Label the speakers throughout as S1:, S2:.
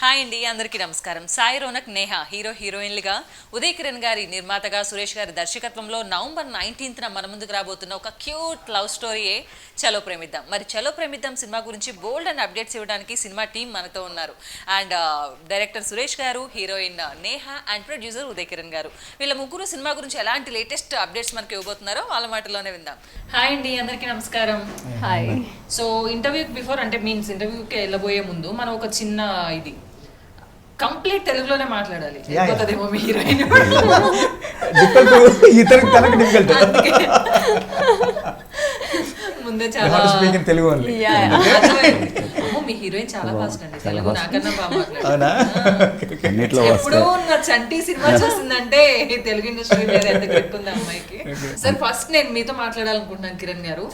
S1: Hi అండి, అందరికీ నమస్కారం. సాయి రోనక్, నేహ హీరోయిన్లుగా, ఉదయ్ కిరణ్ గారి నిర్మాతగా, సురేష్ గారి దర్శకత్వంలో నవంబర్ 19న మన ముందుకు రాబోతున్న ఒక క్యూట్ లవ్ స్టోరీయే చలో ప్రేమిద్దాం. మరి చలో ప్రేమిద్దాం సినిమా గురించి బోల్డ్ అండ్ అప్డేట్స్ ఇవ్వడానికి సినిమా టీం మనతో ఉన్నారు. అండ్ డైరెక్టర్ సురేష్ గారు, heroine Neha and producer Uday Kiran గారు. వీళ్ళ ముగ్గురు సినిమా గురించి ఎలాంటి లేటెస్ట్ అప్డేట్స్ మనకి ఇవ్వబోతున్నారో వాళ్ళ మాటలోనే విందాం. హాయ్ అండి, అందరికీ నమస్కారం.
S2: హాయ్.
S1: సో ఇంటర్వ్యూకి బిఫోర్, అంటే మీన్స్ ఇంటర్వ్యూకి వెళ్ళబోయే ముందు మనం ఒక చిన్న ఇది కంప్లీట్ తెలుగులోనే మాట్లాడాలి. అయిపోతుందేమో మీ హీరోయిన్ ముందే చాలా
S3: తెలుగు
S1: మీ హీరోయిన్ చాలా ఫాస్ట్ అండి, తెలుగు నాకన్నా బాగా మాట్లాడారు. ఎప్పుడో నా చంటి సినిమా చూసిందంటే తెలుగు ఇండస్ట్రీ మీద ఎంత గ్రిప్ ఉంది అమ్మాయికి. సార్ ఫస్ట్ నేను మీతో మాట్లాడాలనుకుంటున్నాను కిరణ్ గారు.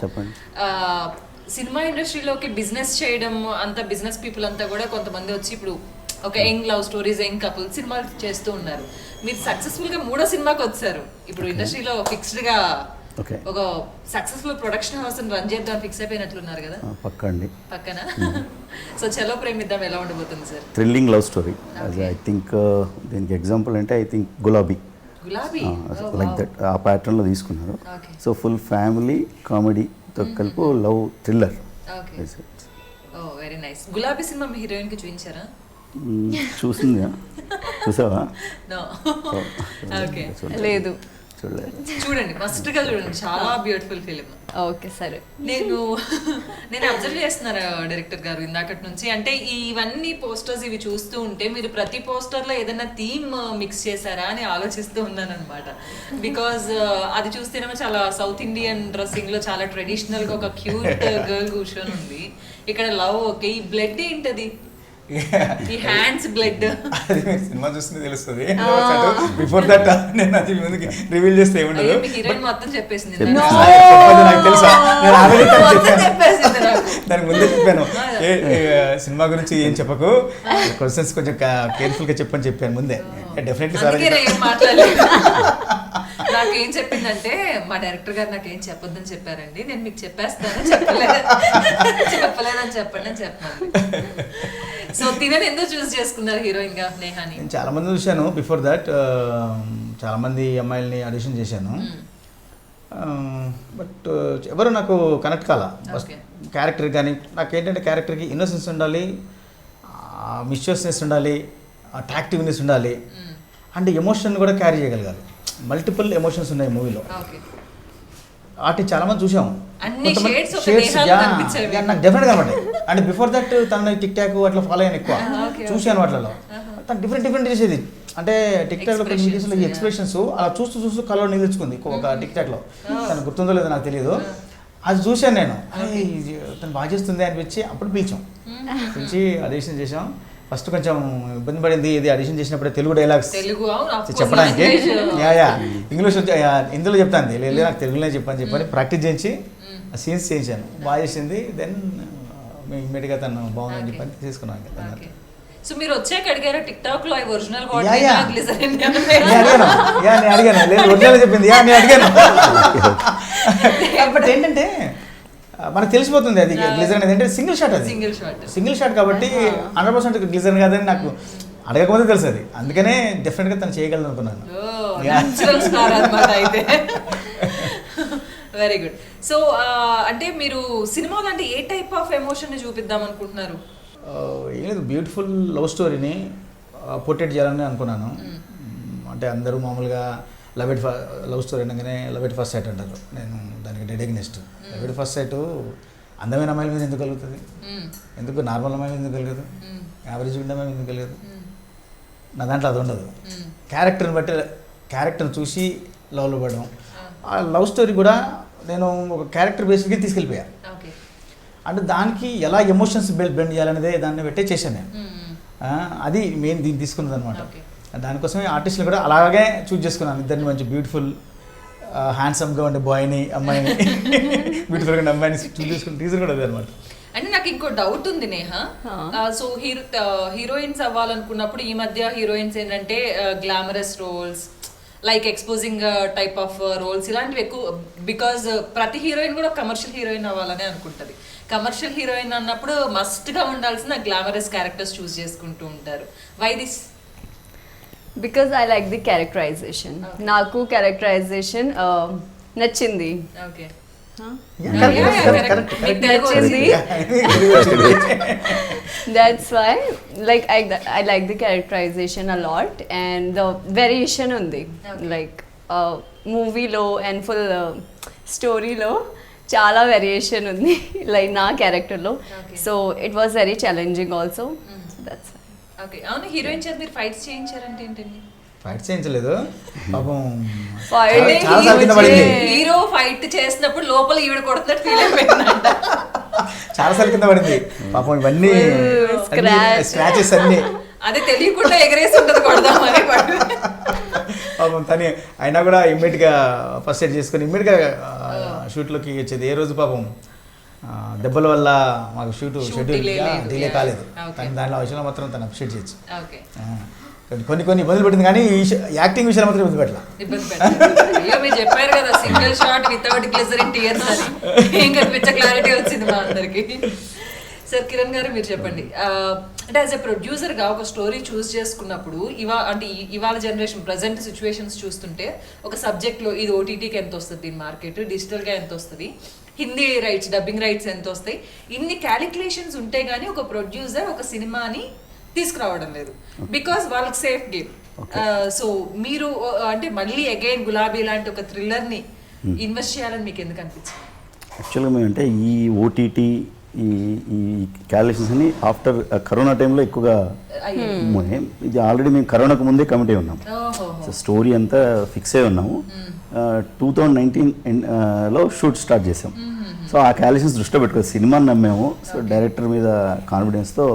S1: సినిమా ఇండస్ట్రీలోకి బిజినెస్ చేయడం అంతా, బిజినెస్ పీపుల్ అంతా కూడా కొంతమంది వచ్చి ఇప్పుడు ఒక young love stories, young couple సినిమాలు చేస్తూ ఉన్నారు. మీరు సక్సెస్ఫుల్ గా 3వ సినిమాకి వచ్చారు. ఇప్పుడు ఇండస్ట్రీలో ఫిక్స్డ్ గా ఒక సక్సెస్ఫుల్ ప్రొడక్షన్ హౌస్ రన్ చేద్దాం ఫిక్స్ అయిపోయినట్లున్నారు కదా. పక్కన సో చలో ప్రేమిద్దాం ఎలా ఉండబోతుంది sir?
S3: Thrilling love story. I think దీనికి ఎగ్జాంపుల్ అంటే ఐ థింక్ గులాబీ లైక్ దట్ ఆ ప్యాటర్న్ లో తీసుకున్నారు. సో ఫుల్ ఫ్యామిలీ కామెడీతో కలిపి లవ్ థ్రిల్లర్.
S1: Very nice. గులాబీ సినిమా మీ హీరోయిన్ కి చూపించారా?
S3: చూసింది. చూసావా?
S2: లేదు,
S1: చూడండి, ఫస్ట్ గా చూడండి, చాలా బ్యూటిఫుల్ ఫిలిం.
S2: ఓకే సరే.
S1: నేను అబ్జర్వ్ చేస్తున్నారు డైరెక్టర్ గారు ఇందాకటి నుంచి. అంటే ఇవన్నీ పోస్టర్స్ ఇవి చూస్తూ ఉంటే మీరు ప్రతి పోస్టర్ లో ఏదైనా థీమ్ మిక్స్ చేశారా అని ఆలోచిస్తూ ఉన్నాను అనమాట. బికాజ్ అది చూస్తేనేమో చాలా సౌత్ ఇండియన్ డ్రెస్సింగ్ లో చాలా ట్రెడిషనల్ గా ఒక క్యూట్ గర్ల్ కూర్చొని ఉంది. ఇక్కడ లవ్ ఓకే. ఈ బ్లడ్ ఏంటది? ఈ హ్యాండ్స్ బ్లడ్
S3: సినిమా చూస్తే తెలుస్తుంది. బిఫోర్ దట్ నేను అది ముందుకి రివీల్ చేస్తే ఏముండదు.
S1: హీరోయిన్ మొత్తం చెప్పేసింది.
S3: నాకు తెలుసా, దానికి ముందే చెప్పాను సినిమా గురించి ఏం చెప్పకు, క్వశ్చన్స్ కొంచెం కేర్ఫుల్ గా చెప్పని చెప్పాను ముందే. డెఫినెట్లీ సార్
S1: మాట్లాడలేదు. నాకేం చెప్పిందంటే మా డైరెక్టర్ గారు నాకేం చెప్పొద్దని చెప్పారండి, నేను మీకు చెప్పేస్తాను, చెప్పలేదని చెప్పండి అని చెప్పాను. సో తినని ఎందుకు చూస్ చేసుకున్నారు హీరోయిన్ గా నేహాని?
S3: నేను చాలా మంది చూశాను. బిఫోర్ దట్ చాలా మంది అమ్మాయిల్ని ఆడిషన్ చేశాను. బట్ ఎవరు నాకు కనెక్ట్ కాల. క్యారెక్టర్ కానీ నాకు ఏంటంటే క్యారెక్టర్కి ఇన్నోసెన్స్ ఉండాలి, మిస్చియస్నెస్ ఉండాలి, అట్రాక్టివ్నెస్ ఉండాలి, అండ్ ఎమోషన్ కూడా క్యారీ చేయగలగాలి. మల్టిపుల్ ఎమోషన్స్ ఉన్నాయి మూవీలో. వాటిని చాలా మంది చూసాము. నాకు డెఫినెట్గా అనమాట. అండ్ బిఫోర్ దట్ తన టిక్ టాక్ అట్లా ఫాలో అయ్యాను, ఎక్కువ చూశాను. వాటిలో తను డిఫరెంట్ చేసేది. అంటే టిక్ టాక్లో కొన్ని వీడియోస్లో ఈ ఎక్స్ప్రెషన్స్ అలా చూస్తూ కలర్ నిలుచుకుంది ఒక టిక్ టాక్లో. తను గుర్తుందో లేదో నాకు తెలియదు. అది చూశాను నేను. తను బాగా చేస్తుంది అనిపించి అప్పుడు పిలిచి ఆడిషన్ చేసాం. ఫస్ట్ కొంచెం ఇబ్బంది పడింది ఇది ఆడిషన్ చేసినప్పుడే తెలుగు డైలాగ్స్ చెప్పడానికి. ఇంగ్లీష్ హిందీలో చెప్తాను, లేదు నాకు తెలుగులోనే చెప్పని ప్రాక్టీస్ చేయించి ఆ సీన్స్ చేయించాను. బాగా చేసింది. దెన్ ఇమ్మీడియట్గా తను బాగుందని చెప్పని తీసుకున్నాను.
S1: సో మీరు వచ్చాక అడిగారు టిక్ టాక్ లో ఒరిజినల్
S3: అడిగాను, లేదు ఒరిజినల్ చెప్పింది, నేను అడిగాను. బట్ ఏంటంటే మనకు తెలిసిపోతుంది అది గ్లిజర్ అనేది. అంటే సింగిల్ షాట్, అది సింగిల్ షాట్ కాబట్టి 100% గ్లిజర్ కాదని నాకు అడగకపోతే తెలుసు అది. అందుకనే డెఫినెట్గా తను చేయగలను అనుకున్నాను.
S1: Very good. సో అంటే మీరు సినిమాలో అంటే ఏ టైప్ ఆఫ్ ఎమోషన్ ని చూపిద్దాం అనుకుంటున్నారు?
S3: ఏం లేదు, బ్యూటిఫుల్ లవ్ స్టోరీని పోర్ట్రేట్ చేయాలని అనుకున్నాను. అంటే అందరూ మామూలుగా లవ్ స్టోరీ అనగానే లవ్ ఎట్ ఫస్ట్ సైట్ అంటారు. నేను దానికి dead against. Love at first sight అందమైన అమ్మాయిల మీద ఎందుకు కలుగుతుంది? ఎందుకు నార్మల్ అమ్మాయిల మీద ఎందుకు కలగదు? యావరేజ్ ఉండే అమ్మాయి ఎందుకు కలగదు? నా దాంట్లో అది ఉండదు. క్యారెక్టర్ని బట్టి క్యారెక్టర్ని చూసి లవ్లో పడడం. ఆ లవ్ స్టోరీ కూడా నేను ఒక క్యారెక్టర్ బేస్డ్గా తీసుకెళ్ళిపోయాను. అంటే దానికి ఎలా ఎమోషన్స్ బెండ్ చేయాలనేదే దాన్ని పెట్టే చేశాను నేను. అది మెయిన్ దీన్ని తీసుకున్నది అనమాట. దానికోసమే ఆర్టిస్టులు కూడా అలాగే చూస్ చేసుకున్నాను. ఇద్దరిని మంచి బ్యూటిఫుల్ హ్యాండ్సమ్గా ఉండే బాయ్ని, అమ్మాయిని, బ్యూటిఫుల్గా ఉండే అమ్మాయిని చూస్ చేసుకుని టీజర్ కూడా అదే అనమాట.
S1: అంటే నాకు ఇంకో డౌట్ ఉంది నేహ. సో హీరోయిన్స్ అవ్వాలనుకున్నప్పుడు ఈ మధ్య హీరోయిన్స్ ఏంటంటే glamorous roles, like exposing type of roles ఇలాంటివి ఎక్కువ. బికాజ్ ప్రతి హీరోయిన్ కూడా కమర్షియల్ హీరోయిన్ అవ్వాలని అనుకుంటుంది. కమర్షియల్ హీరోయిన్ అన్నప్పుడు మస్ట్ గా ఉండాల్సిన గ్లామరస్ క్యారెక్టర్స్ చూస్ చేసుకుంటూ ఉంటారు. Why this?
S2: Because I like the characterization. నాకు క్యారెక్టరైజేషన్ నచ్చింది.
S1: Okay,
S2: that's why like I like the characterization a lot and the variation undi like movie lo and full story lo chala variation undi like na character lo, so it was very challenging also. So that's why.
S1: Okay, అవును heroine చేత మీరు fights చేయించారంటే ఏంటండి?
S3: Fight చేయించలేదు పాపం,
S2: Fighting
S3: చాలా సార్లు కింద పడింది.
S1: Hero fight చేసినప్పుడు లోపల ఈవిడ కొడుతున్నట్టు ఫీల్ అయిపోయిందంట.
S3: చాలా సార్లు కింద పడింది పాపం, ఇవన్నీ స్క్రాచెస్ అన్ని
S1: అదే తెలియకుండా ఎగరేసి ఉంటుంది కొడదామని
S3: పాపం తని అయినా కూడా ఇమ్మీడియట్గా ఫస్ట్ ఎయిడ్ చేసుకొని ఇమ్మీడియట్గా షూట్లోకి వచ్చేది. ఏ రోజు పాపం దెబ్బల వల్ల మాకు షెడ్యూల్ డిలే కాలేదు. తను దాంట్లో విషయంలో మాత్రం తను అప్రిషియేట్ చేయొచ్చు. కొన్ని ఇబ్బందులు పెట్టింది కానీ ఈ యాక్టింగ్ విషయాలు మాత్రం ఇబ్బంది పెట్టాలి.
S1: అయ్యో మీరు చెప్పారు కదా single shot without glycerin tears అని, ఇంకా పిచ్చ క్లారిటీ వచ్చింది మా అందరికి. సార్ కిరణ్ గారు మీరు చెప్పండి, అంటే యాజ్ ఎ ప్రొడ్యూసర్గా ఒక స్టోరీ చూస్ చేసుకున్నప్పుడు ఇవాళ జనరేషన్ ప్రజెంట్ సిచ్యువేషన్స్ చూస్తుంటే ఒక సబ్జెక్ట్లో ఇది ఓటీటీకి ఎంత వస్తుంది, దీని మార్కెట్ డిజిటల్గా ఎంత వస్తుంది, హిందీ రైట్స్ డబ్బింగ్ రైట్స్ ఎంత వస్తాయి, ఇన్ని క్యాలిక్యులేషన్స్ ఉంటే కానీ ఒక ప్రొడ్యూసర్ ఒక సినిమాని తీసుకురావడం లేదు. బికాస్ వాళ్ళకి సేఫ్ గేమ్. సో మీరు అంటే మళ్ళీ అగైన్ గులాబీ లాంటి ఒక థ్రిల్లర్ని ఇన్వెస్ట్ చేయాలని మీకు ఎందుకు అనిపించింది?
S4: యాక్చువల్గా మేమంటే ఈ ఓటీటీ ఈ క్యాలిక్యులేషన్స్ అని ఆఫ్టర్ కరోనా టైంలో ఎక్కువగా ఇది ఆల్రెడీ మేము కరోనాకు ముందే కమిట్ అయి ఉన్నాం. సో స్టోరీ అంతా ఫిక్స్ అయి ఉన్నాము. 2019లో షూట్ స్టార్ట్ చేసాం. సో ఆ క్యాలిక్యులేషన్స్ దృష్టిలో పెట్టుకోవాలి, సినిమాని నమ్మాము. సో డైరెక్టర్ మీద కాన్ఫిడెన్స్తో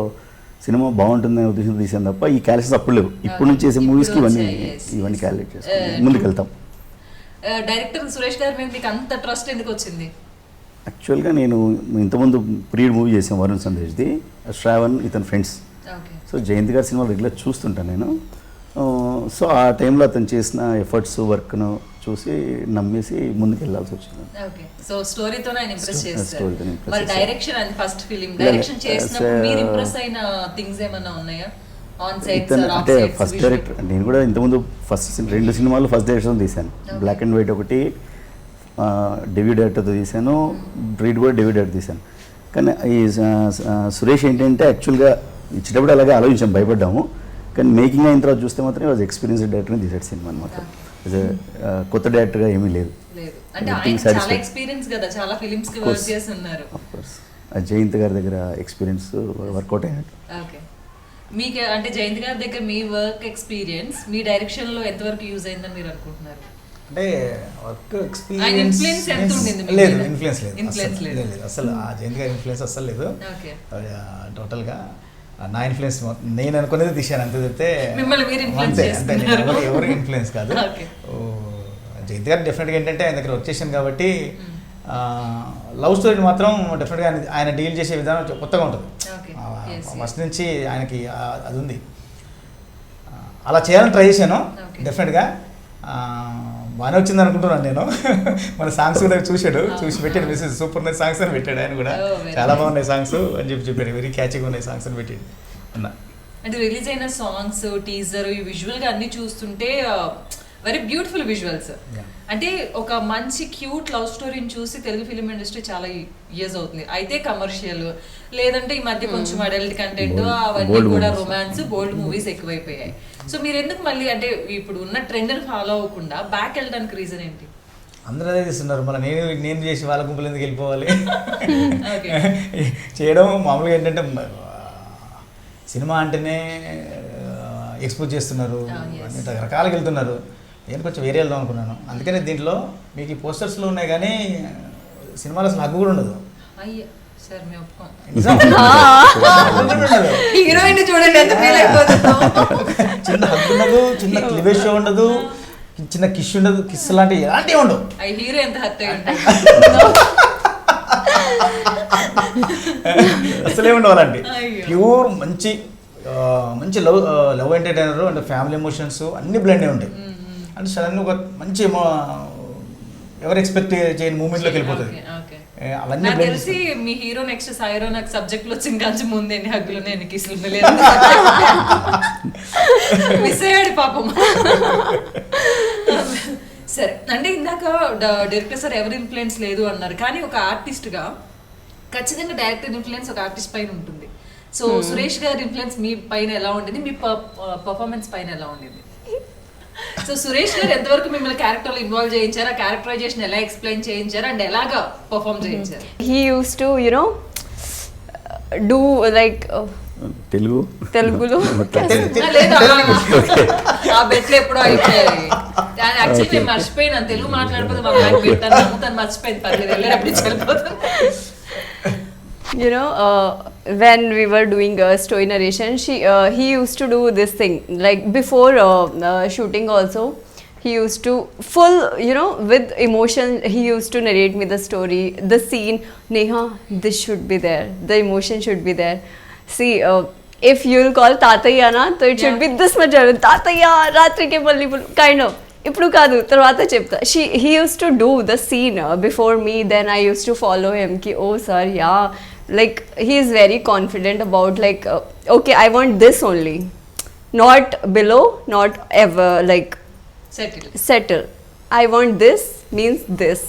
S4: సినిమా బాగుంటుందనే ఉద్దేశం తీసాను తప్ప ఈ క్యాలిక్యులేషన్స్ అప్పుడు లేవు. ఇప్పుడు నుంచి చేసే మూవీస్కి ఇవన్నీ క్యాలిక్యులేట్ చేసుకుని ముందుకు వెళ్తాం.
S1: డైరెక్టర్ సురేష్ గారి మీద మీకు అంత ట్రస్ట్ ఎందుకు వచ్చింది?
S4: యాక్చువల్గా నేను ఇంతకుముందు ప్రీడ్ మూవీ చేసాను వరుణ్ సందేశ్ది, శ్రావణ్ ఇతని ఫ్రెండ్స్. సో జయంత్ గారి సినిమాలు రెగ్యులర్ చూస్తుంటాను నేను. సో ఆ టైంలో అతను చేసిన ఎఫర్ట్స్ వర్క్ను చూసి నమ్మేసి ముందుకు వెళ్ళాల్సి వచ్చింది.
S1: సో స్టోరీతోనే ఆయన ఇంప్రెస్ చేస్తారు. మరి direction and first film direction చేసినప్పుడు మీరు ఇంప్రెస్ అయిన థింగ్స్ ఏమైనా ఉన్నాయా? ఆన్ సెట్స్
S4: అంటే ఫస్ట్ డైరెక్టర్ నేను కూడా ఇంతకుముందు ఫస్ట్ 2 సినిమాలు ఫస్ట్ డైరెక్షన్ తీశాను. బ్లాక్ అండ్ వైట్ ఒకటి డెబ్యూ డైరెక్టర్తో తీశాను, బ్రీడ్ కూడా డెబ్యూ డైరెక్టర్ తీశాను. కానీ ఈ సురేష్ ఏంటంటే యాక్చువల్గా ఇచ్చేటప్పుడు అలాగే ఆలోచించాం, భయపడ్డాము. కానీ మేకింగ్ అయిన తర్వాత చూస్తే మాత్రం వాజ్ ఎక్స్పీరియన్స్డ్ డైరెక్టర్ని తీసాడు సినిమా అనమాట. కొత్త డైరెక్టర్గా ఏమీ లేదు. జయంత్ గారి దగ్గర ఎక్స్పీరియన్స్ వర్కౌట్ అయ్యాడు.
S1: మీకు అంటే జయంత్ గారి దగ్గర మీ వర్క్ ఎక్స్పీరియన్స్ మీ డైరెక్షన్ లో ఎంతవరకు యూజ్ అయిందని మీరు అనుకుంటున్నారు?
S3: అంటే వర్క్ ఎక్స్పీరియన్స్ లేదు, ఇన్ఫ్లుయెన్స్ లేదు అసలు. ఆ జయంత్ గారి ఇన్ఫ్లుయెన్స్ అసలు లేదు. టోటల్గా నా ఇన్ఫ్లుయెన్స్ నేను అనుకునేది తీశాను అంతే చెప్తే అంతే. ఎవరు ఇన్ఫ్లుయెన్స్ కాదు. జయంత్ గారు డెఫినెట్గా ఏంటంటే ఆయన దగ్గర వర్క్ చేశాను కాబట్టి లవ్ స్టోరీని మాత్రం డెఫినెట్గా ఆయన డీల్ చేసే విధానం కొత్తగా ఉంటుంది. ఫస్ట్ నుంచి ఆయనకి అది ఉంది. అలా చేయాలని ట్రై చేశాను. డెఫినెట్గా బాగానే వచ్చింది అనుకుంటున్నాను నేను. మన సాంగ్స్ కూడా చూసి పెట్టాడు మెసేజ్, సూపర్ నైస్ సాంగ్స్ అని పెట్టాడు ఆయన కూడా. చాలా బాగున్నాయి సాంగ్స్ అని చెప్పాడు, వెరీ క్యాచింగ్ ఉన్నాయి సాంగ్స్ అని పెట్టాడు.
S1: అంటే రిలీజ్ అయిన సాంగ్స్ టీజర్ ఈ విజువల్గా అన్ని చూస్తుంటే వెరీ బ్యూటిఫుల్ విజువల్స్. అంటే ఒక మంచి క్యూట్ లవ్ స్టోరీని చూసి తెలుగు ఫిలిం ఇండస్ట్రీ చాలా ఇయర్స్ అవుతుంది. అయితే కమర్షియల్ లేదంటే ఈ మధ్య కొంచెం అడల్ట్ కంటెంట్ అవన్నీ కూడా రొమాన్స్ బోల్డ్ మూవీస్ ఎక్కువైపోయాయి. సో మీరు ఎందుకు మళ్ళీ అంటే ఇప్పుడు ఉన్న ట్రెండ్ని ఫాలో అవ్వకుండా బ్యాక్ వెళ్ళడానికి రీజన్ ఏంటి?
S3: అందరూ అదే చేస్తున్నారు. మళ్ళీ నేను చేసి వాళ్ళ గుంపులు ఎందుకు వెళ్ళిపోవాలి చేయడం. మామూలుగా ఏంటంటే సినిమా అంటేనే ఎక్స్పోజ్ చేస్తున్నారు, రకరకాలుగా వెళ్తున్నారు. నేను కొంచెం వేరే వెళ్దాం అనుకున్నాను. అందుకనే దీంట్లో మీకు ఈ పోస్టర్స్లో ఉన్నాయి కానీ సినిమాలో అసలు హగ్గు కూడా ఉండదు. చిన్న హగ్గు ఉండదు, చిన్న క్లివేజ్ షో ఉండదు, చిన్న కిష్ ఉండదు, కిస్ లాంటివి ఎలాంటివి ఉండవు.
S1: హీరో ఎంత
S3: అసలే ఉండవు అలాంటి. ప్యూర్ మంచి లవ్ ఎంటర్టైనర్ అంటే ఫ్యామిలీ ఎమోషన్స్ అన్ని బ్లెండ్ ఉంటాయి. అంటే సడన్ ఒక మంచి ఎవరు ఎక్స్పెక్ట్ చేయని మూమెంట్లోకి వెళ్ళిపోతుంది. అవన్నీ
S1: నాకు
S3: blend
S1: తెలిసి మీ హీరో నెక్స్ట్ సాయిరో నాకు సబ్జెక్ట్ లో చింకాంచి ముందు ఎన్ని హగ్గులు నేను కిసులు మిస్ అయ్యాడు పాపం. సరే అంటే ఇందాక డైరెక్టర్ సార్ ఎవరి ఇన్ఫ్లుయెన్స్ లేదు అన్నారు, కానీ ఒక ఆర్టిస్ట్ గా ఖచ్చితంగా డైరెక్టర్ ఇన్ఫ్లుయెన్స్ ఒక ఆర్టిస్ట్ పైన ఉంటుంది. సో సురేష్ గారి ఇన్ఫ్లుయెన్స్ మీ పైన ఎలా ఉండింది, మీ పర్ఫార్మెన్స్ పైన ఎలా ఉండింది? సో సురేష్ గారు ఎంతవరకు మిమ్మల్ని క్యారెక్టర్ లో ఇన్వాల్వ్ చేయించారు, ఆ క్యారెక్టరైజేషన్ ఎలా ఎక్స్ప్లెయిన్ చేయించారు అండ్ ఎలాగా పర్ఫార్మ్ చేయించారు?
S2: He used to, do like తెలుగులో
S1: ఆ బెట్లు ఎప్పుడో అయిపోయాయి. యాక్చువల్లీ నేను మర్చిపోయినాను తెలుగు మాట్లాడిపోతే మా అమ్మాయికి పెట్టాను, తను మర్చిపోయింది, పర్లేదు వెళ్ళేటప్పుడు వెళ్ళిపోతాను.
S2: When we were doing story narration, he used to do this thing like before shooting also. He used to full, with emotion, he used to narrate me the story, the scene. Neha, this should be there, the emotion should be there. See, if you'll call Tataya na, so it should be this much. Tataya, Ratri ke balli bol, kind of. ఇప్పుడు కాదు తర్వాత చెప్తా. He used to do the scene before me, then I used to follow him ki oh sir, yeah, like he is very confident about like okay, I want this only, not below, not ever like settle. I want this means this,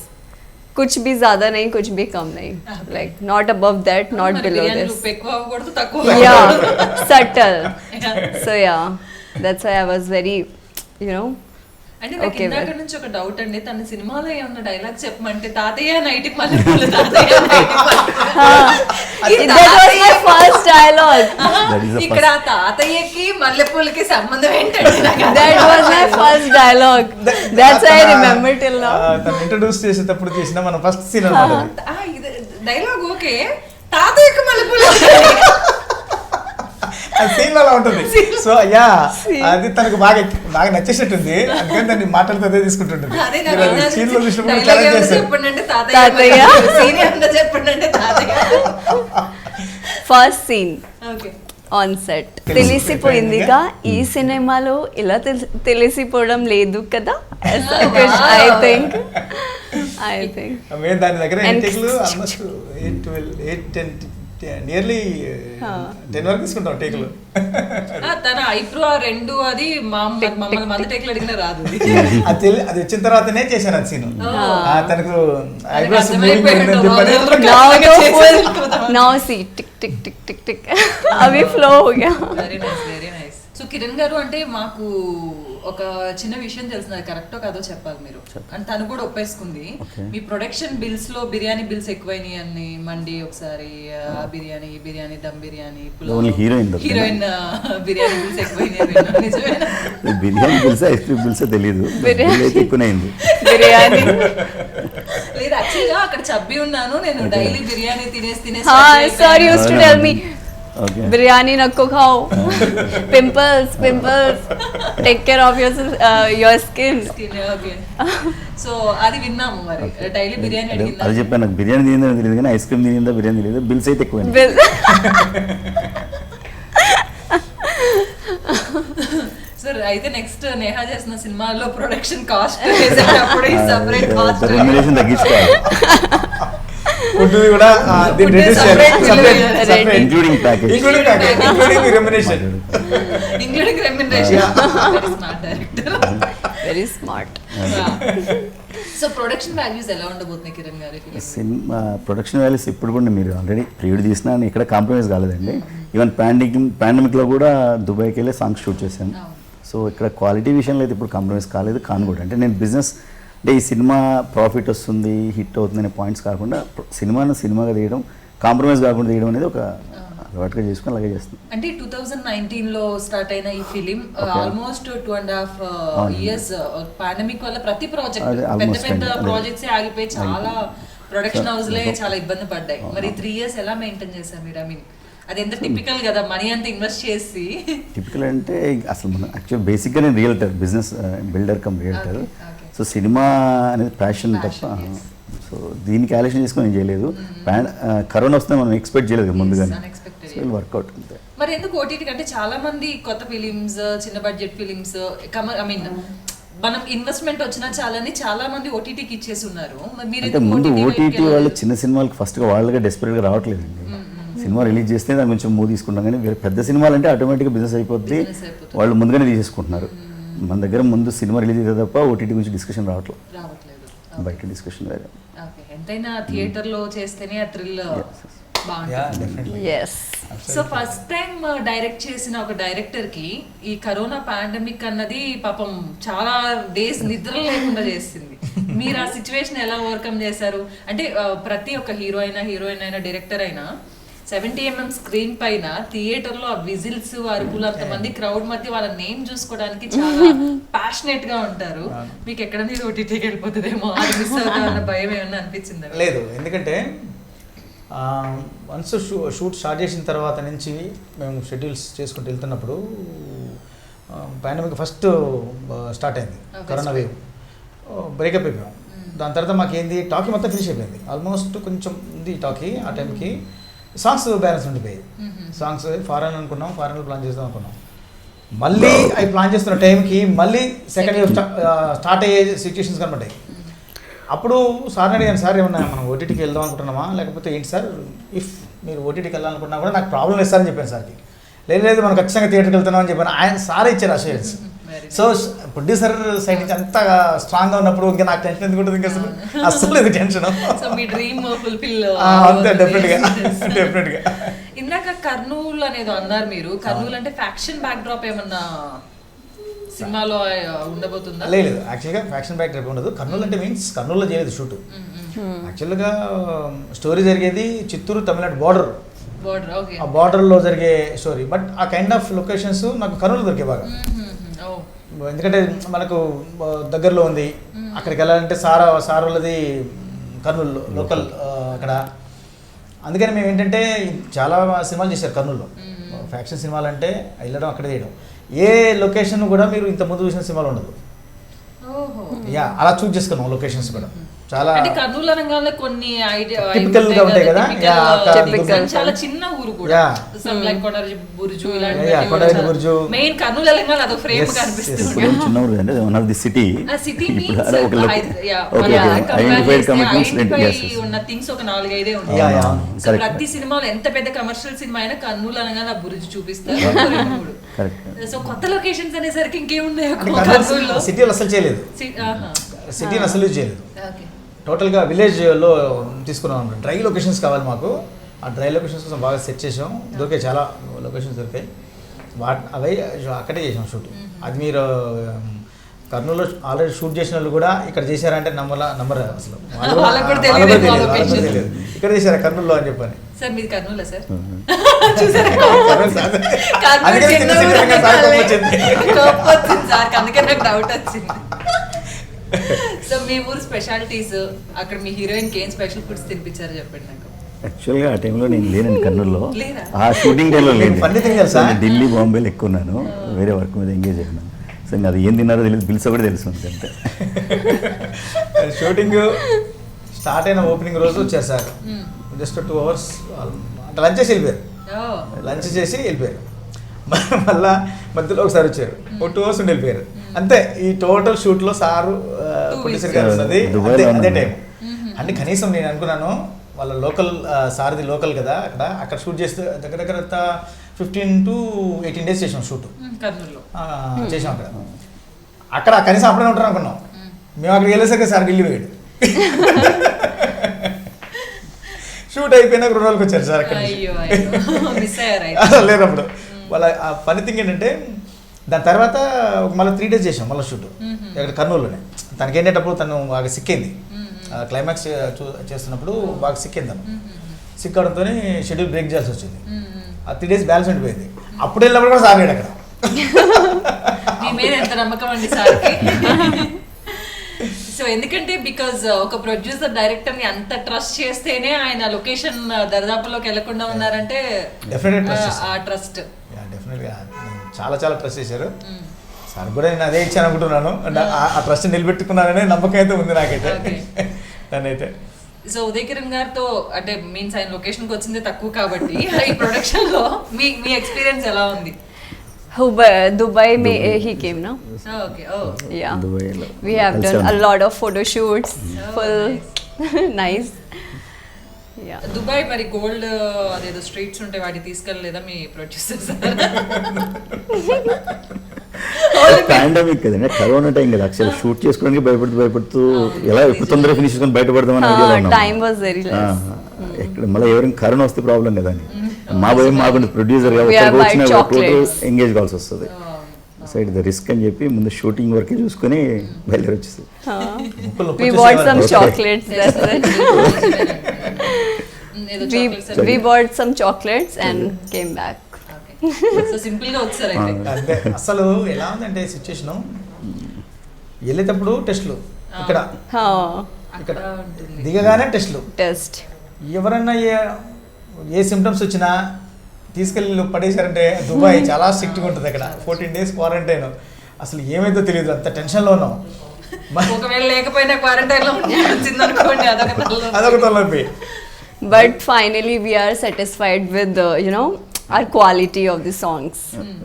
S2: कुछ भी ज्यादा नहीं कुछ भी कम नहीं, like not above that, not below this. Yeah, subtle. So yeah, that's why I was very,
S1: అంటే నాకు ఇందాక నుంచి ఒక డౌట్ అండి, తన సినిమాలో ఏమన్నా డైలాగ్ చెప్పమంటే తాతయ్య నైట్ మల్లెపూలు, తాతయ్య
S2: that was my first dialogue.
S1: ఇక్కడ తాతయ్యకి మల్లెపూలకి సంబంధం ఏంటంటే
S2: that was my first dialogue. That's why I remember till now.
S3: తను ఇంట్రడ్యూస్ చేసేటప్పుడు చేసిన మన ఫస్ట్ సీన్
S1: డైలాగ్ ఓకే, తాతయ్యకి మల్లెపూలు
S3: సీన్ అలా ఉంటుంది. సో అది తనకు బాగా నచ్చేసేటుంది, అందుకని దాన్ని మాటలతో అదే తీసుకుంటుంటుంది. సీన్ లో చూసినప్పుడు
S2: ఫస్ట్ సీన్ ఆన్ సెట్ తెలిసిపోయిందిగా, ఈ సినిమాలో ఇలా తెలిసిపోవడం లేదు కదా, ఐ థింక్
S3: దాని దగ్గర ఆల్మోస్ట్ 8-10 నియర్లీ 10 వరకు తీసుకుంటాం టేకులు.
S1: తన ఐబ్రో రెండు అది మమ్మల్ని 100 టేకులు అడిగినా రాదు,
S3: అది వచ్చిన తర్వాతనే చేశాను అది సీన్. తనకు eyebrows
S2: now see tick tick tick tick tick అవి ఫ్లో हो गया.
S1: Very nice, very nice. So Kiran గారు, అంటే మాకు ఒక చిన్న విషయం తెలిసింది, అది కరెక్టో కాదో చెప్పాలి మీరు. అంటే తను కూడా ఒప్పేసుకుంది, మీ ప్రొడక్షన్ బిల్స్ లో బిర్యానీ బిల్స్ ఎక్కువైనాయి అని. మండి ఒకసారి, బిర్యానీ బిర్యానీ దమ్ బిర్యానీ, హీరోయిన్ బిర్యానీ బిల్స్ ఎక్కువైనాయి, నిజమేనా?
S4: Biryani bills ice cream bills తెలియదు, ఎక్కువైంది
S2: బిర్యానీ
S1: లేదు. యాక్చువల్గా అక్కడ చబ్బి ఉన్నాను నేను, డైలీ బిర్యానీ తినేసి
S2: sir used to tell me biryani nakko khao, pimples take care of your skin.
S1: Okay. So అది విన్నాము, మరి డైలీ బిర్యానీ అడిగిందా?
S4: అది చెప్పాను, నాకు బిర్యానీ తిందా తెలియదు కానీ ఐస్ క్రీమ్ తిందా బిర్యానీ తెలియదు, బిల్స్ అయితే ఎక్కువ.
S1: సార్ అయితే నెక్స్ట్ నేహా చేసిన సినిమాలో ప్రొడక్షన్ కాస్ట్ సెపరేట్ కాస్ట్
S4: తగ్గించుకోవాలి,
S3: కూడా
S4: including package,
S3: including remuneration.
S2: Very smart.
S1: So production values ఎలా ఉండబోతున్నాయి కిరణ్ గారి?
S4: సినిమా ప్రొడక్షన్ వాల్యూస్ ఇప్పుడు కూడా మీరు ఆల్రెడీ ప్రీవిడ్ తీసినా ఇక్కడ కాంప్రమైజ్ కాలేదండి. ఈవెన్ పాండమిక్లో కూడా దుబాయ్కి వెళ్ళి సాంగ్స్ షూట్ చేశాను. సో ఇక్కడ క్వాలిటీ విషయంలో అయితే ఇప్పుడు కాంప్రమైజ్ కాను కూడా. అంటే నేను బిజినెస్ అంటే ఈ సినిమా ప్రాఫిట్ వస్తుంది, హిట్ అవుతుంది అనే పాయింట్స్ కాకుండా సినిమాగా తీయడం, కాంప్రమైజ్ కాకుండా తీయడం అనేది ఒక అలవాటుగా చేసుకుని అలాగే చేస్తాను.
S1: అంటే 2019 లో స్టార్ట్ అయిన ఈ ఫిలిం ఆల్మోస్ట్ 2.5 years పాండమిక్ వల్ల ప్రతి ప్రాజెక్ట్ పెద్ద ప్రాజెక్ట్స్ ఆగిపోయి చాలా ప్రొడక్షన్ హౌస్లే చాలా ఇబ్బంది పడ్డాయి. మరి 3 years ఎలా మెయింటైన్ చేశారు మీరు? ఐ మీన్ అది ఎంత టిపికల్ కదా, మనీ అంతా ఇన్వెస్ట్ చేసి.
S4: టిపికల్ అంటే అసలు మనం యాక్చువల్ బేసిక్గా నేను realtor, business builder come realtor. So cinema అనేది ప్యాషన్ తప్ప, సో దీన్ని క్యాలిక్యులేషన్ చేసుకొని నేను చేయలేదు. కరోనా వస్తే మనం ఎక్స్పెక్ట్ చేయలేదు ముందుగానే, వర్కౌట్ అంతే.
S1: మరి ఎందుకు ఓటీటీ? అంటే చాలా మంది కొత్త ఫిలిమ్స్, చిన్న బడ్జెట్ ఫిలిమ్స్, ఐ మీన్ మనం ఇన్వెస్ట్మెంట్ వచ్చినా చాలని చాలా మంది ఓటీటీకి ఇచ్చేసి ఉన్నారు. మరి మీరు
S4: అంటే ముందు ఓటీటీ వాళ్ళు చిన్న సినిమాలకు ఫస్ట్గా వాళ్ళగా డెస్పరేట్గా రావట్లేదండి. సినిమా రిలీజ్ చేస్తే దాని కొంచెం మూవ్ తీసుకుంటాం, కానీ వేరే పెద్ద సినిమాలు అంటే ఆటోమేటిక్గా బిజినెస్ అయిపోద్ది, వాళ్ళు ముందుగానే తీసేసుకుంటున్నారు. మన దగ్గర ముందు సినిమా రిలీజ్ అయితే తప్ప ఓటీటీ గురించి డిస్కషన్ రావట్లేదు, బయట డిస్కషన్ వేరే.
S1: ఎంతైనా థియేటర్ లో చేస్తేనే ఆ థ్రిల్ బాగుంటుంది. సో ఫస్ట్ టైం డైరెక్ట్ చేసిన ఒక డైరెక్టర్ కి ఈ కరోనా పాండమిక్ అన్నది పాపం చాలా డేస్ నిద్ర లేకుండా చేసింది. మీరు ఆ సిచ్యువేషన్ ఎలా ఓవర్కమ్ చేశారు? అంటే ప్రతి ఒక్క హీరోయిన్ అయినా డైరెక్టర్ అయినా 70mm స్క్రీన్ పైన థియేటర్ లో ఆ విజిల్స్ అరుపులు అంతమంది క్రౌడ్ మధ్య వాళ్ళ నేమ్ చూసుకోవడానికి చాలా ప్యాషనేట్ గా ఉంటారు. మీకు ఎక్కడ మీరు ఓటీటీకి వెళ్ళిపోతుందేమో అది మిస్ అవుతా అన్న భయం ఏమన్నా అనిపించిందా?
S3: లేదు, ఎందుకంటే వన్స్ షూట్ స్టార్ట్ చేసిన తర్వాత నుంచి మేము షెడ్యూల్స్ చేసుకుంటూ వెళ్తున్నప్పుడు పాండమిక్ ఫస్ట్ స్టార్ట్ అయింది, కరోనా వేవ్, బ్రేకప్ అయిపోయాం. దాని తర్వాత మాకేంది టాకీ మొత్తం ఫినిష్ అయిపోయింది, ఆల్మోస్ట్ కొంచెం ఉంది టాకీ. ఆ టైంకి సాంగ్స్ బ్యాలెన్స్ ఉండిపోయాయి. సాంగ్స్ ఫారెన్ అనుకున్నాం, ఫారెన్లో ప్లాన్ చేద్దాం అనుకున్నాం. మళ్ళీ అవి ప్లాన్ చేస్తున్న టైంకి మళ్ళీ సెకండ్ వేవ్ స్టార్ట్ అయ్యే సిచ్యువేషన్స్ కనబడ్డాయి. అప్పుడు సార్ని అడిగాను, సార్ ఏమన్నా మనం ఓటీటీకి వెళ్దాం అనుకుంటున్నామా లేకపోతే ఏంటి సార్, ఇఫ్ మీరు ఓటీటీకి వెళ్ళాలనుకున్నా కూడా నాకు ప్రాబ్లం లేదు సార్ అని చెప్పాను సార్కి. లేదు మనం ఖచ్చితంగా థియేటర్కి వెళ్తున్నాం అని చెప్పాను. ఆయన సార్ ఇచ్చారు అష్యూరెన్స్. సో ప్రొడ్యూసర్ సైడ్ నుంచి అంత స్ట్రాంగ్గా ఉన్నప్పుడు ఇంకా నాకు టెన్షన్ ఎందుకు ఉంటుంది? ఇంకా అసలు లేదు టెన్షన్. అంతే, డెఫినెట్గా.
S1: ఇందాక కర్నూలు అనేది అన్నారు మీరు. కర్నూలు అంటే ఫ్యాక్షన్ బ్యాక్ డ్రాప్ ఏమన్నా సినిమాలో ఉండబోతుందా?
S3: లేదు, యాక్చువల్గా ఫ్యాక్షన్ బ్యాక్ డ్రాప్ ఉండదు. కర్నూలు అంటే మీన్స్ కర్నూలులో చేయలేదు షూట్. యాక్చువల్గా స్టోరీ జరిగేది చిత్తూరు తమిళనాడు బార్డర్, ఆ బార్డర్లో జరిగే స్టోరీ. బట్ ఆ కైండ్ ఆఫ్ లొకేషన్స్ నాకు కర్నూలు దొరికే బాగా, ఎందుకంటే మనకు దగ్గరలో ఉంది. అక్కడికి వెళ్ళాలంటే సార్ వాళ్ళది కర్నూలు లోకల్ అక్కడ. అందుకని మేము ఏంటంటే చాలా సినిమాలు చేశారు కర్నూలులో. ఫ్యాక్షన్ సినిమాలు అంటే వెళ్ళడం అక్కడ చేయడం. ఏ లొకేషన్ కూడా మీరు ఇంత ముందు చూసిన సినిమాలు ఉండదు. అలా చూస్ చేసుకున్నాం లొకేషన్స్ కూడా. చాలా
S1: కర్నూలు అనగానే కొన్ని
S3: టిపికల్ గా ఉంటాయి కదా,
S1: చాలా చిన్న ఊరు కూడా, కొండరెడ్డి బుర్జు మెయిన్ కర్నూలు అనగానే అదొక ఫ్రేమ్ కనిపిస్తుంది.
S4: చిన్న ఊరు అంటే వన్ ఆఫ్ ది సిటీ
S1: ఉన్న థింగ్స్ ఒక 4-5 ఉంటాయి. ప్రతి సినిమాలో ఎంత పెద్ద కమర్షియల్ సినిమా అయినా కర్నూలు అనగానే ఆ బుర్జు చూపిస్తారు. సో కొత్త లొకేషన్స్ అనేసరికి ఇంకేమున్నాయి కర్నూలులో?
S3: సిటీలో అసలు చేయలేదు, సిటీని అసలు చేయలేదు. టోటల్గా విలేజ్లో తీసుకున్నాం. డ్రై లొకేషన్స్ కావాలి మాకు. ఆ డ్రై లొకేషన్స్ కోసం బాగా సెట్ చేసాం. దొరికాయి, చాలా లొకేషన్స్ దొరికాయి. అవి అక్కడే చేసాం షూట్. అది మీరు కర్నూలులో ఆల్రెడీ షూట్ చేసిన వాళ్ళు కూడా ఇక్కడ చేశారంటే నమ్మరు అసలు. ఇక్కడ చేశారా కర్నూలులో అని చెప్పని.
S1: సార్ మీది కర్నూలా సార్? అందుకే నాకు డౌట్ వచ్చింది. సో మీ ఊరు స్పెషాలిటీస్, అక్కడ మీ హీరోయిన్కి ఏం స్పెషల్ ఫుడ్స్ తినిపించారో చెప్పండి నాకు.
S4: యాక్చువల్గా ఆ టైంలో నేను లేనండి కర్నూలులో, ఆ షూటింగ్ టైంలో లేదు. ఢిల్లీ బాంబేలో ఎక్కువ ఉన్నాను, వేరే వర్క్ మీద ఎంగేజ్ అయినాను. సో ఇంకా అది ఏం తిన్నారో తెలియదు, బిల్స్ కూడా తెలుసు అంతే.
S3: షూటింగ్ స్టార్ట్ అయిన ఓపెనింగ్ రోజు వచ్చారు సార్. జస్ట్ 2 hours అంటే లంచ్ చేసి వెళ్ళిపోయారు. లంచ్ చేసి వెళ్ళిపోయారు. మళ్ళా మధ్యలో ఒకసారి వచ్చారు, 2 hours ఉండి వెళ్ళిపోయారు. అంతే. ఈ టోటల్ షూట్లో సారు ప్రొడ్యూసర్ గారు ఉన్నది అదే టైం. అంటే కనీసం నేను అనుకున్నాను వాళ్ళ లోకల్ సార్ది లోకల్ కదా, అక్కడ షూట్ చేస్తే దగ్గర 15 to 18 days చేసాం షూట్ చేసాం అక్కడ కనీసం అప్పుడే ఉంటారు అనుకున్నాం. మేము అక్కడికి వెళ్ళేసరికి సార్ వెళ్ళిపోయాడు. షూట్ అయిపోయినా 2 రోజులకి వచ్చారు సార్ అక్కడ. లేనప్పుడు వాళ్ళ ఆ పని థింగ్ ఏంటంటే దాని తర్వాత మళ్ళీ 3 days చేసాం మళ్ళీ షూట్ ఇక్కడ కర్నూలులోనే. తనకి ఏంటంటప్పుడు తను బాగా సిక్కింది, క్లైమాక్స్ చేస్తున్నప్పుడు బాగా సిక్కింది. తను సిక్ అవడంతో షెడ్యూల్ బ్రేక్ చేయాల్సి వచ్చింది. ఆ 3 days బ్యాలెన్స్ ఉండిపోయింది. అప్పుడు వెళ్ళినప్పుడు కూడా సార్ అక్కడ.
S1: సో ఎందుకంటే బికాజ్ ఒక ప్రొడ్యూసర్ డైరెక్టర్ ని అంత ట్రస్ట్ చేస్తేనే ఆయన లొకేషన్ దరిదాపుల్లోకి వెళ్లకుండా ఉన్నారంటే ఆ ట్రస్ట్
S3: చాలా ట్రస్ట్ చేశారు సార్ కూడా. నేను అదే ఇచ్చాను అనుకుంటున్నాను. ఆ ట్రస్ట్ నిలబెట్టుకున్నాననే నమ్మకం అయితే ఉంది నాకైతే. దానైతే
S1: సో ఉదయ్ కిరణ్ గారితో అంటే మీన్స్ ఆయన లొకేషన్కి వచ్చింది తక్కువ కాబట్టి ఈ ప్రొడక్షన్ లో మీ ఎక్స్పీరియన్స్ ఎలా ఉంది?
S2: Dubai he came, no?
S1: Okay oh
S2: Yeah.
S4: దుబాయ్లో
S2: We have done a lot of photo shoots. Full nice. Yeah.
S1: Dubai మరి గోల్డ్ అదేదో స్ట్రీట్స్ ఉంటాయి వాటి తీసుకెళ్ళలేదా మీ ప్రొడ్యూసర్స్?
S4: పాండమిక్ కదండి, కరోనా టైం కదా, యాక్చువల్ షూట్ చేసుకోవడానికి భయపడుతూ ఎలా ఎప్పుడు తొందరగా ఫినిష్ చేసుకొని బయటపడదామని ఐడియాలో ఉన్నాం.
S2: Time was very less.
S4: ఎక్కడ మళ్ళీ ఎవరైనా కరోనా వస్తే ప్రాబ్లం కదా అని మా భయం మాకు producer
S2: We have white chocolates.
S4: Engage కావాల్సి వస్తుంది. సైడ్ ద రిస్క్ అని చెప్పి ముందు షూటింగ్ వరకే చూసుకొని బయలుదేరి వచ్చేస్తుంది.
S2: We bought some chocolates. That's it. We bought some chocolates and came back.
S1: So simple గా వచ్చారు అయితే.
S3: అంటే అసలు ఎలా ఉందంటే సిచ్యుయేషన్, వెళ్ళేటప్పుడు టెస్ట్లు, ఇక్కడ ఇక్కడ దిగగానే టెస్ట్లు.
S2: Test.
S3: ఎవరన్నా ఏ సిమ్టమ్స్ వచ్చినా తీసుకెళ్ళి పడేశారంటే దుబాయ్ చాలా స్ట్రిక్ట్గా ఉంటుంది. అక్కడ 14 days క్వారంటైన్. అసలు ఏమైందో తెలియదు, అంత టెన్షన్లో ఉన్నాం.
S1: ఒకవేళ లేకపోయినా క్వారంటైన్ లో వచ్చింది అనుకోండి,
S3: అదొక తలనొప్పి.
S2: But finally we are satisfied with the, our quality of the songs.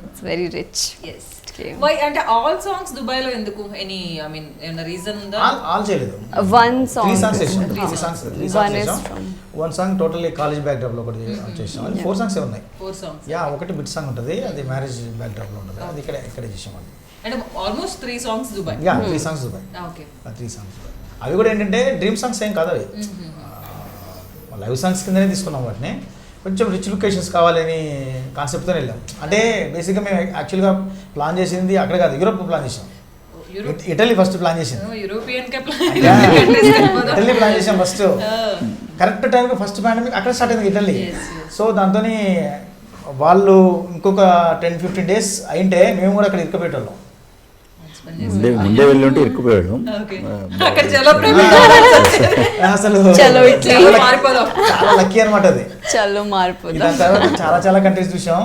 S2: It's very rich.
S1: Yes.
S2: Okay.
S1: Why అంటే ఆల్ సాంగ్స్ దుబాయ్ లో ఎందుకు? ఎనీ ఐ మీన్ ఏమైనా రీజన్ ఉందా?
S3: ఆల్ చేయలేదు.
S2: One song.
S3: 3 songs చేసాం. 3 songs
S2: One is
S3: చేసాం.
S2: from.
S3: One song totally college back drop లో ఒకటి చేసాం. అది 4 songs ఉన్నాయి.
S1: 4 songs.
S3: యా, ఒకటి బిట్ సాంగ్ ఉంటుంది, అది మ్యారేజ్ బ్యాక్ డ్రాప్ లో ఉంటుంది, అది ఇక్కడ చేసాం. అది
S1: అంటే almost 3 songs Dubai.
S3: Yeah 3 songs Dubai.
S1: Okay.
S3: 3 songs Dubai. అవి కూడా ఏంటంటే డ్రీమ్ సాంగ్స్ ఏం కాదు, అవి లైవ్ సాంగ్స్ కిందనే తీసుకున్నాం వాటిని. కొంచెం రిచ్ లొకేషన్స్ కావాలని కాన్సెప్ట్తో వెళ్ళాం. అంటే బేసిక్గా మేము యాక్చువల్గా ప్లాన్ చేసింది అక్కడ కాదు, యూరోప్ ప్లాన్ చేసాం. ఇటలీ ఫస్ట్ ప్లాన్ చేసాం.
S1: యూరోపియన్
S3: ఇటలీ ప్లాన్ చేసాం ఫస్ట్. కరెక్ట్ టైంకి ఫస్ట్ పాండమిక్ అక్కడ స్టార్ట్ అయింది, ఇటలీ. సో దాంతో వాళ్ళు ఇంకొక 10-15 days అయింటే మేము కూడా అక్కడ ఇరుక్కుపోయేటోళ్ళం.
S4: ముందే వెళ్ళి ఉంటే ఇరుక్కుపోయాడు.
S3: అసలు
S2: చలో ఇట్లా
S3: చాలా లక్కీ అనమాట అది.
S2: చలో మారిపోతుంది.
S3: దాని తర్వాత చాలా కంట్రీస్ చూసాం.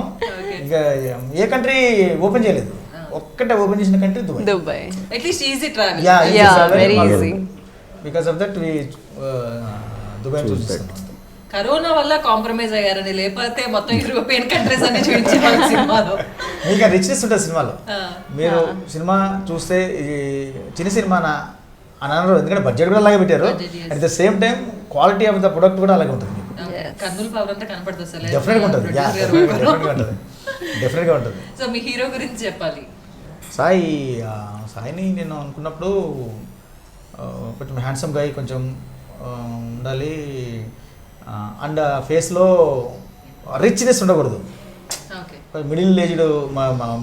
S3: ఇంకా ఏ కంట్రీ ఓపెన్ చేయలేదు, ఒక్కటే ఓపెన్ చేసిన country Dubai.
S2: Dubai.
S1: At least easy travel.
S2: Yeah, very easy.
S3: Because of that we Dubai చూస్తున్నాం.
S1: కరోనా వల్ల కాంప్రమైజ్ అయ్యారని, లేకపోతే మొత్తం యూరోపియన్ కంట్రీస్ అన్ని చూపించేవాళ్ళు సినిమాలో.
S3: మీకు రిచ్నెస్ ఉంటుంది సినిమాలో. మీరు సినిమా చూస్తే ఇది చిన్న సినిమానా అని అనరు, ఎందుకంటే బడ్జెట్ కూడా అలాగే పెట్టారు. At the same time quality of the product కూడా అలాగే ఉంటుంది.
S1: కన్నుల పవర్ అంతా కనపడుతుంది సార్.
S3: డెఫినెట్గా ఉంటుంది, డెఫినెట్గా ఉంటుంది.
S1: సో మీ హీరో గురించి చెప్పాలి.
S3: సాయిని నేను అనుకున్నప్పుడు కొంచెం హ్యాండ్సమ్ గాయ్, కొంచెం ఉండాలి, అండ్ ఫేస్లో రిచ్నెస్ ఉండకూడదు. Middle aged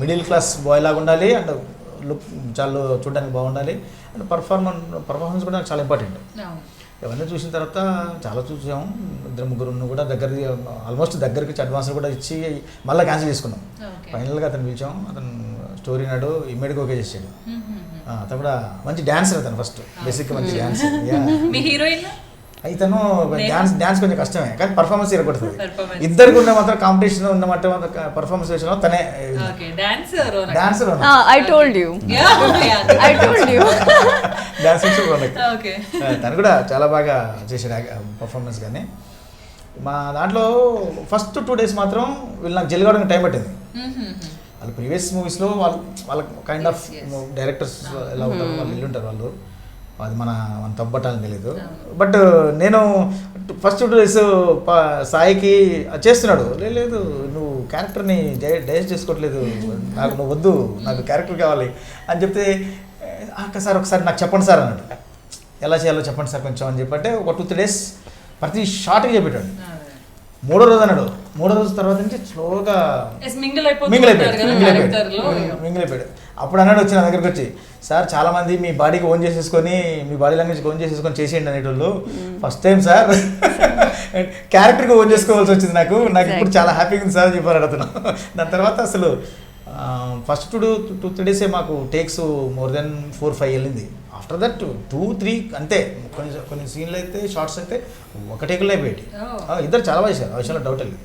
S3: middle class boy లాగా ఉండాలి, అండ్ లుక్ చాలా చూడడానికి బాగుండాలి, అండ్ పర్ఫార్మెన్స్ కూడా చాలా ఇంపార్టెంట్. ఇవన్నీ చూసిన తర్వాత చాలా చూసాం. 2-3 కూడా ఆల్మోస్ట్ దగ్గరికి అడ్వాన్స్ కూడా ఇచ్చి మళ్ళీ క్యాన్సిల్ చేసుకున్నాం. ఫైనల్గా అతను పిలిచాం, అతను స్టోరీ నాడు ఇమ్మీడియట్గా ఓకే చేసాడు. అతను కూడా మంచి డాన్సర్, అతను ఫస్ట్ బేసిక్గా మంచి డాన్సర్.
S1: మీ హీరోయిన్
S3: అయితను డాన్స్ కొంచెం కష్టమే, కానీ పర్ఫార్మెన్స్ ఇరగొడుతుంది. ఇద్దరికి ఉన్న మాత్రం కాంపిటీషన్ ఉన్న మాత్రం పర్ఫార్మెన్స్ విషయంలో తనే dancer.
S2: I told you.
S3: Dance తను కూడా చాలా బాగా చేసాడు పర్ఫార్మెన్స్. కానీ మా దాంట్లో ఫస్ట్ 2 days మాత్రం వీళ్ళు నాకు జల్లిగడానికి టైం పట్టింది. వాళ్ళు ప్రీవియస్ మూవీస్లో వాళ్ళ కైండ్ ఆఫ్ డైరెక్టర్స్ ఎలా ఉంటారు, వాళ్ళు వెళ్ళి ఉంటారు, వాళ్ళు అది మన తప్పట్టాలని తెలియదు. బట్ నేను ఫస్ట్ 2 days సాయికి చేస్తున్నాడు, లేదు నువ్వు క్యారెక్టర్ని డైజెస్ట్ చేసుకోవట్లేదు, నాకు నువ్వు వద్దు, నాకు క్యారెక్టర్ కావాలి అని చెప్తే, సార్ ఒకసారి నాకు చెప్పండి సార్ అన్నాడు. ఎలా చేయాలో చెప్పండి సార్ కొంచెం అని చెప్పంటే ఒక 2-3 days ప్రతి షార్ట్కి చెప్పాడు. 3వ రోజు అన్నాడు. 3వ రోజు తర్వాత నుంచి స్లోగా మింగిల్ అయిపోయాడు. అప్పుడు అన్నాడు వచ్చి నా దగ్గరికి వచ్చి, సార్ చాలామంది మీ బాడీకి ఓన్ చేసేసుకొని, మీ బాడీ లాంగ్వేజ్కి ఓన్ చేసేసుకొని చేసేయండి అనేటోళ్ళు, ఫస్ట్ టైం సార్ క్యారెక్టర్కి ఓన్ చేసుకోవాల్సి వచ్చింది నాకు ఇప్పుడు చాలా హ్యాపీగా ఉంది సార్ అని చెప్పారు అతను. దాని తర్వాత అసలు ఫస్ట్ 2-3 days మాకు టేక్స్ మోర్ దెన్ 4-5 వెళ్ళింది. ఆఫ్టర్ దట్ 2-3 అంతే. కొన్ని సీన్లు అయితే షార్ట్స్ అయితే ఒక టేకుల్లో అయిపోయాయి. ఇద్దరు చాలా బాగా చేశారు, ఆ విషయంలో డౌట్ లేదు.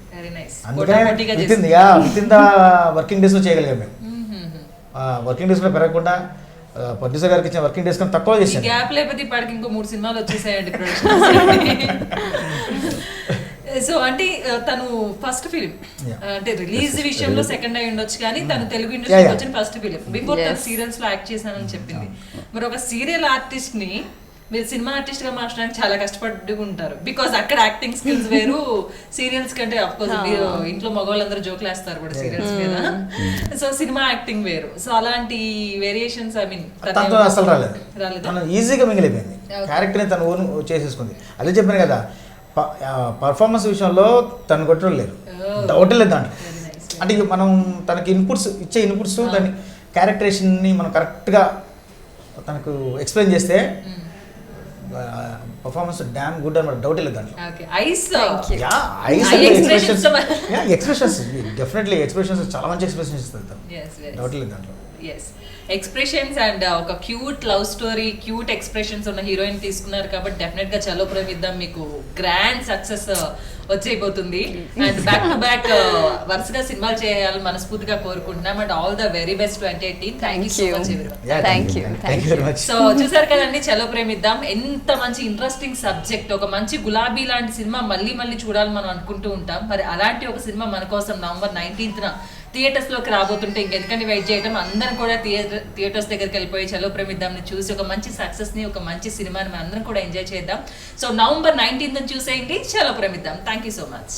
S3: అందుకనే విత్ ఇన్ ద వర్కింగ్ డేస్లో చేయగలిగాం మేము. వర్కింగ్ డేస్లో పెరగకుండా ప్రొడ్యూసర్ గారికి ఇచ్చిన వర్కింగ్ డేస్ కన్నా తక్కువ చేశాను.
S1: గ్యాప్ లేకపోతే ఇప్పటికి ఇంకో 3 సినిమాలు వచ్చేసాయండి. సో అంటే తను ఫస్ట్ ఫిలిం
S3: Yeah.
S1: అంటే రిలీజ్ విషయంలో సెకండ్ అయి ఉండొచ్చు కానీ తను తెలుగు
S3: Yeah,
S1: ఇండస్ట్రీకి
S3: yeah.
S1: వచ్చిన ఫస్ట్ ఫిలిం బిఫోర్ తను
S2: Yes.
S1: సీరియల్స్ లో యాక్ట్ చేశానని చెప్పింది. మరి ఒక సీరియల్ ఆర్టిస్ట్ ని మీరు సినిమా ఆర్టిస్ట్ గా మార్చడానికి చాలా కష్టపడి ఉంటారు బికాస్ అక్కడ యాక్టింగ్ స్కిల్స్ వేరు సీరియల్స్ కంటే అఫ్ కోర్స్ మీరు ఇంట్లో మగవాళ్ళందరూ జోకులు వేస్తారు కూడా సీరియల్స్ మీద, సో సినిమా యాక్టింగ్ వేరు. సో అలాంటి వేరియేషన్స్ ఐ మీన్
S3: తనతో అసలు రాలేదు,
S1: రాలేదా?
S3: తను ఈజీగా మిగిలిపోయింది, క్యారెక్టర్ని తను ఓన్ చేసేసుకుంది. అదే చెప్పాను కదా, పర్ఫార్మెన్స్ విషయంలో తను కొట్టడం లేదు, డౌట్ లేదు దాంట్లో. అంటే ఇక మనం తనకి ఇచ్చే ఇన్పుట్స్ దాని క్యారెక్టరేషన్ని మనం కరెక్ట్గా తనకు ఎక్స్ప్లెయిన్ చేస్తే పర్ఫార్మెన్స్ డామ్ గుడ్ అనమాట, డౌట్ లేదు దాంట్లో. ఎక్స్ప్రెషన్స్ డెఫినెట్లీ ఎక్స్ప్రెషన్స్ చాలా మంచి ఎక్స్ప్రెషన్స్ ఇస్తుంది తను, డౌట్ లేదు దాంట్లో.
S1: ఎక్స్ప్రెషన్స్ అండ్ ఒక cute love story, cute expressions ఉన్న హీరోయిన్ తీసుకున్నారు కాబట్టి డెఫినెట్ గా చలో ప్రేమిద్దాం మీకు గ్రాండ్ సక్సెస్ వచ్చేయబోతుంది. అండ్ బ్యాక్ టు బ్యాక్ వరుసగా సినిమాలు చేయాలని మనస్ఫూర్తిగా కోరుకుంటున్నాం. And all the very best 2018. Thank you so much everyone.
S2: Thank you
S3: very much.
S1: So చూసారు కదండి చలో ప్రేమిద్దాం, ఎంత మంచి ఇంట్రెస్టింగ్ సబ్జెక్ట్. ఒక మంచి గులాబీ లాంటి సినిమా మళ్ళీ మళ్ళీ చూడాలని మనం అనుకుంటూ ఉంటాం. మరి అలాంటి ఒక సినిమా మన కోసం నవంబర్ 19th థియేటర్స్ లోకి రాబోతుంటే ఇంకెందుకని వెయిట్ చేయడం, అందరం కూడా థియేటర్స్ దగ్గరికి వెళ్ళిపోయి చలో ప్రేమిద్దాంని చూసి ఒక మంచి సక్సెస్ ని, ఒక మంచి సినిమాని మనం అందరం కూడా ఎంజాయ్ చేద్దాం. సో నవంబర్ 19th చూసేయండి, Chalo Premiddam. Thank you so much.